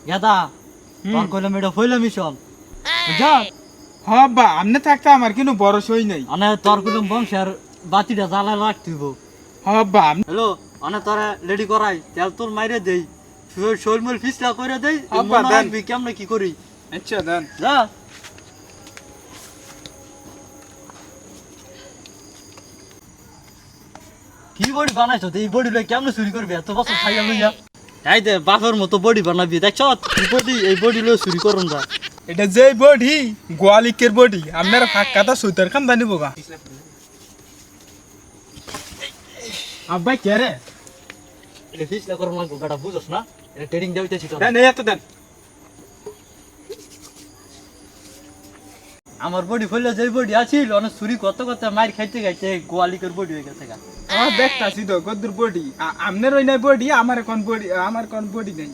গেদা তোর কইলাম এটা হইলো মিশন বুঝা হব্বা আমনে থাকতে আমার কিন্তু বড় সই নাই। মানে তোর কইলাম বংশের বাতিটা জ্বালা লাগতিব। হব্বা হ্যালো মানে তোরা রেডি করাই তেল তোর মাইরে দেই শৈলমল ফিসলা করে দেই আব্বা, মনে দেন। রাখবি কেমনে কি করি আচ্ছা দেন। যা কি বডি বানাইছো এই বডি লই কেমনে চুরি করবি এত বছর খাইয়া লইয়া এই দে বাপের মতো বডি বানাবি দেখছ এই বডি লই চুরি করুন যা এটা যে বডি গোয়ালিকের বডি আপনার ফাঁকা সুইতার খান জানি বোগা। আব্বাই কে রে? এটা ফিসলা করুন লাগবো বেটা বুঝছ না এটা ট্রেনিং দেইতেছি তো দেন এই এত দেন। আমার বডি ফেললে যে বডি আছিল অনেক চুরি করতে করতে মার খাইতে খাইতে গোয়ালিকের বডি হয়ে গেছে গা আমার দেখতাছি তো গদ্দুর বডি আমনের ওই নাই বডি আমার কোন বডি নেই।